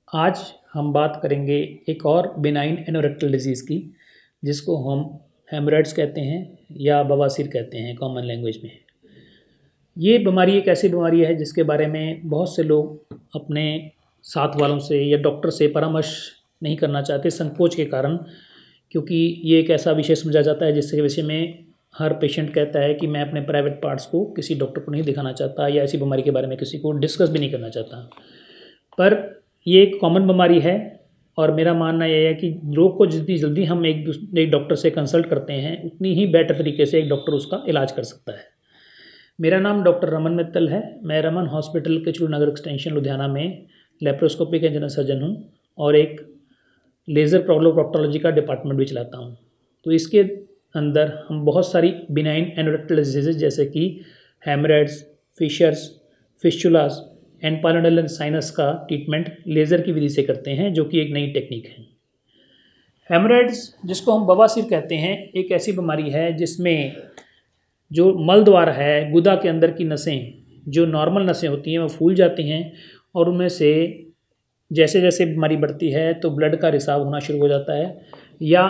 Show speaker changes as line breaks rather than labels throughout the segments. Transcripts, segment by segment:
आज हम बात करेंगे एक और बिनाइन एनोरेक्टल डिजीज़ की, जिसको हम हेमरेड्स कहते हैं या बवासीर कहते हैं कॉमन लैंग्वेज में। ये बीमारी एक ऐसी बीमारी है जिसके बारे में बहुत से लोग अपने साथ वालों से या डॉक्टर से परामर्श नहीं करना चाहते संकोच के कारण, क्योंकि ये एक ऐसा विषय समझा जाता है जिसके विषय में हर पेशेंट कहता है कि मैं अपने प्राइवेट पार्ट्स को किसी डॉक्टर को नहीं दिखाना चाहता या ऐसी बीमारी के बारे में किसी को डिस्कस भी नहीं करना चाहता। पर ये एक कॉमन बीमारी है और मेरा मानना यह है कि रोग को जितनी जल्दी हम एक डॉक्टर से कंसल्ट करते हैं उतनी ही बेटर तरीके से एक डॉक्टर उसका इलाज कर सकता है। मेरा नाम डॉक्टर रमन मित्तल है। मैं रमन हॉस्पिटल के चूरू नगर एक्सटेंशन लुधियाना में लेप्रोस्कोपिक एंड जनरल सर्जन हूँ और एक लेज़र प्रोक्टोलॉजी का डिपार्टमेंट भी चलाता हूँ। तो इसके अंदर हम बहुत सारी बिनाइन एनोरेक्टल डिजीज़ जैसे कि हेमरेड्स, फिशर्स, फिस्चुलास एंड पालोनेडल साइनस का ट्रीटमेंट लेज़र की विधि से करते हैं, जो कि एक नई टेक्निक है। हेमरेड्स, जिसको हम बवासीर कहते हैं, एक ऐसी बीमारी है जिसमें जो मल द्वार है, गुदा के अंदर की नसें, जो नॉर्मल नसें होती हैं वो फूल जाती हैं और उनमें से जैसे जैसे बीमारी बढ़ती है तो ब्लड का रिसाव होना शुरू हो जाता है, या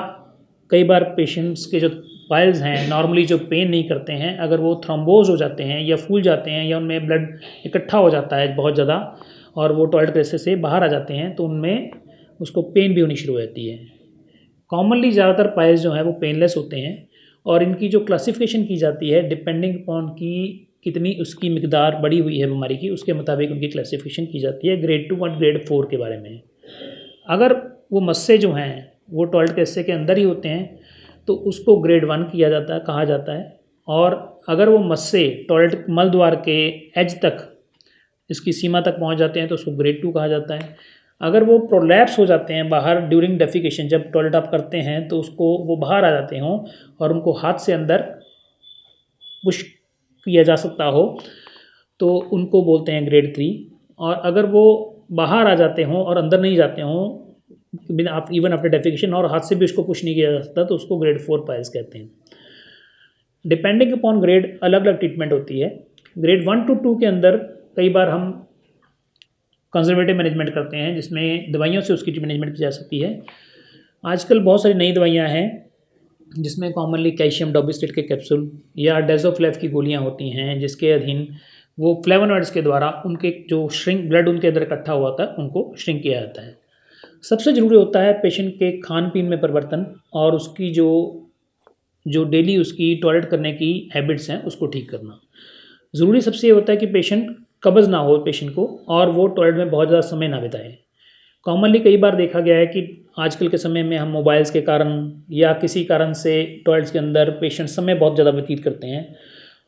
कई बार पेशेंट्स के जो पाइल्स हैं नॉर्मली जो पेन नहीं करते हैं, अगर वो थ्रोम्बोज हो जाते हैं या फूल जाते हैं या उनमें ब्लड इकट्ठा हो जाता है बहुत ज़्यादा और वो टॉयलेट के रास्ते से बाहर आ जाते हैं तो उनमें उसको पेन भी होनी शुरू हो जाती है। कॉमनली ज़्यादातर पाइल्स जो हैं वो पेनलेस होते हैं और इनकी जो क्लासिफिकेशन की जाती है डिपेंडिंग अपॉन की कितनी उसकी मिकदार बढ़ी हुई है बीमारी की, उसके मुताबिक उनकी क्लासिफिकेशन की जाती है ग्रेड 2 और ग्रेड 4 के बारे में। अगर वो मस्से जो हैं वो टॉयलेट के हिस्से के अंदर ही होते हैं तो उसको ग्रेड 1 किया जाता है, कहा जाता है। और अगर वो मस्से टॉयलेट मल द्वार के एज तक, इसकी सीमा तक पहुंच जाते हैं तो उसको ग्रेड 2 कहा जाता है। अगर वो प्रोलैप्स हो जाते हैं बाहर ड्यूरिंग डेफिकेशन, जब टॉयलेट आप करते हैं तो उसको वो बाहर आ जाते हों और उनको हाथ से अंदर पुश किया जा सकता हो तो उनको बोलते हैं ग्रेड 3। और अगर वो बाहर आ जाते हों और अंदर नहीं जाते हों बिना आप इवन आफ्टर डेफिकेशन और हाथ से भी उसको पुश नहीं किया जा सकता तो उसको ग्रेड 4 पाइल्स कहते हैं। डिपेंडिंग अपॉन ग्रेड अलग अलग ट्रीटमेंट होती है। ग्रेड 1 to 2 के अंदर कई बार हम कंजर्वेटिव मैनेजमेंट करते हैं जिसमें दवाइयों से उसकी मैनेजमेंट की जा सकती है। आजकल बहुत सारी नई दवाइयाँ हैं जिसमें कॉमनली कैल्शियम डोबिस्टेट के कैप्सूल या डेजोफ्लेव की गोलियाँ होती हैं, जिसके अधीन वो फ्लेवोनॉइड्स के द्वारा उनके जो श्रिंक ब्लड उनके अंदर इकट्ठा हुआ था उनको श्रिंक किया जाता है। सबसे ज़रूरी होता है पेशेंट के खान पीन में परिवर्तन और उसकी जो जो डेली उसकी टॉयलेट करने की हैबिट्स हैं उसको ठीक करना। ज़रूरी सबसे ये होता है कि पेशेंट कब्ज़ ना हो पेशेंट को और वो टॉयलेट में बहुत ज़्यादा समय ना बिताए। कॉमनली कई बार देखा गया है कि आजकल के समय में हम मोबाइल्स के कारण या किसी कारण से टॉयलेट्स के अंदर पेशेंट समय बहुत ज़्यादा व्यतीत करते हैं।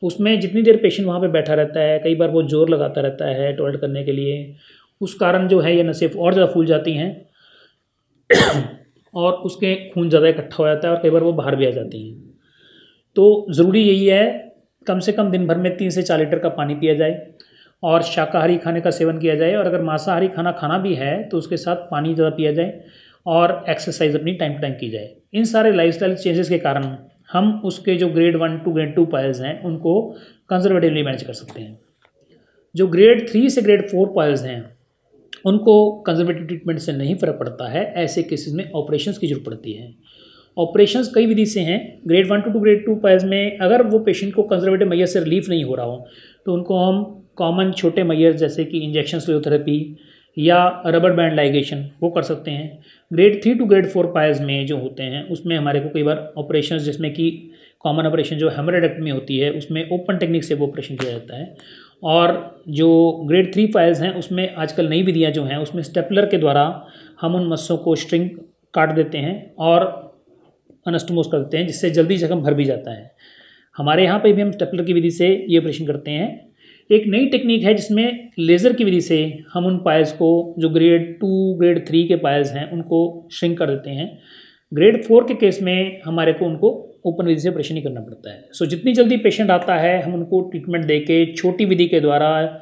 उसमें जितनी देर पेशेंट वहाँ पे बैठा रहता है, कई बार वो ज़ोर लगाता रहता है टॉयलेट करने के लिए, उस कारण जो है ये नसें और ज़्यादा फूल जाती हैं और उसके खून ज़्यादा इकट्ठा हो जाता है और कई बार वो बाहर भी आ जाती हैं। तो ज़रूरी यही है कम से कम दिन भर में 3 से 4 लीटर का पानी पिया जाए और शाकाहारी खाने का सेवन किया जाए, और अगर मांसाहारी खाना खाना भी है तो उसके साथ पानी ज़्यादा पिया जाए और एक्सरसाइज अपनी टाइम टू टाइम की जाए। इन सारे लाइफस्टाइल चेंजेस के कारण हम उसके जो ग्रेड 1 to ग्रेड 2 पाइल्स हैं उनको कंजर्वेटिवली मैनेज कर सकते हैं। जो ग्रेड 3 से ग्रेड 4 पाइल्स हैं उनको कंजर्वेटिव ट्रीटमेंट से नहीं फ़र्क पड़ता है, ऐसे केसेस में ऑपरेशंस की ज़रूरत पड़ती है। ऑपरेशंस कई विधि से हैं। ग्रेड 1 to ग्रेड 2 पाइल्स में अगर वो पेशेंट को कंजर्वेटिव मैयर से रिलीफ नहीं हो रहा हो तो उनको हम कॉमन छोटे मैयर जैसे कि इंजेक्शन फिजियोथेरेपी या रबर बैंड लाइगेशन वो कर सकते हैं। ग्रेड 3 to ग्रेड 4 पाइल्स में जो होते हैं उसमें हमारे को कई बार ऑपरेशन, जिसमें कि कॉमन ऑपरेशन जो हेमरेक्टमी होती है उसमें ओपन टेक्निक से वो ऑपरेशन किया जाता है। और जो ग्रेड 3 पाइल्स हैं उसमें आजकल नई विधियाँ जो हैं उसमें स्टेपलर के द्वारा हम उन मस्सों को स्ट्रिंग काट देते हैं और अनस्टोमोस कर देते हैं, जिससे जल्दी जख्म भर भी जाता है। हमारे यहाँ पे भी हम स्टेपलर की विधि से ये ऑपरेशन करते हैं। एक नई टेक्निक है जिसमें लेज़र की विधि से हम उन पाइल्स को जो ग्रेड 2 ग्रेड 3 के पाइल्स हैं उनको श्रिंक कर देते हैं। ग्रेड 4 के केस में हमारे को उनको ओपन विधि से ऑपरेशन ही करना पड़ता है। सो जितनी जल्दी पेशेंट आता है हम उनको ट्रीटमेंट दे के छोटी विधि के द्वारा,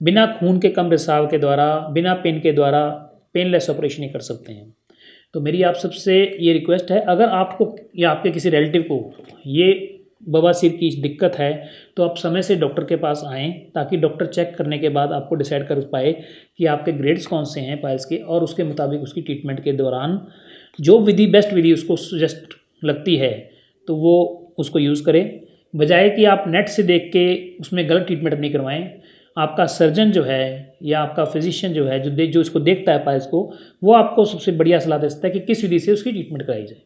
बिना खून के कम रिसाव के द्वारा, बिना पेन के द्वारा पेनलेस ऑपरेशन ही कर सकते हैं। तो मेरी आप सबसे ये रिक्वेस्ट है, अगर आपको या आपके किसी रिलेटिव को ये बवासीर की दिक्कत है तो आप समय से डॉक्टर के पास आएँ, ताकि डॉक्टर चेक करने के बाद आपको डिसाइड कर पाए कि आपके ग्रेड्स कौन से हैं पाइल्स के, और उसके मुताबिक उसकी ट्रीटमेंट के दौरान जो विधि बेस्ट विधि उसको सजेस्ट लगती है तो वो उसको यूज़ करें। बजाय कि आप नेट से देख के उसमें गलत ट्रीटमेंट नहीं करवाएं। आपका सर्जन जो है या आपका फिजिशियन जो है जो इसको देखता है पाइल्स को, वो आपको सबसे बढ़िया सलाह दे सकता है कि किस विधि से उसकी ट्रीटमेंट कराई जाए।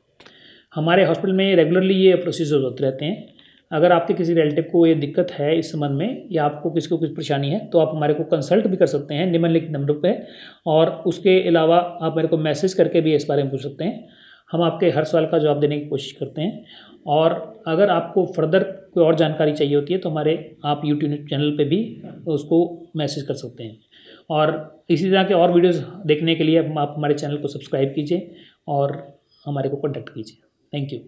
हमारे हॉस्पिटल में रेगुलरली ये प्रोसीजर होते रहते हैं। अगर आपके किसी रिलेटिव को ये दिक्कत है इस संबंध में, या आपको किसी को कुछ परेशानी है, तो आप हमारे को कंसल्ट भी कर सकते हैं निम्नलिखित नंबर पे, और उसके अलावा आप मेरे को मैसेज करके भी इस बारे में पूछ सकते हैं। हम आपके हर सवाल का जवाब देने की कोशिश करते हैं। और अगर आपको फर्दर कोई और जानकारी चाहिए होती है तो आप यूट्यूब चैनल पे भी उसको मैसेज कर सकते हैं। और इसी तरह के और वीडियोज़ देखने के लिए आप हमारे चैनल को सब्सक्राइब कीजिए और हमारे को कॉन्टैक्ट कीजिए। Thank you.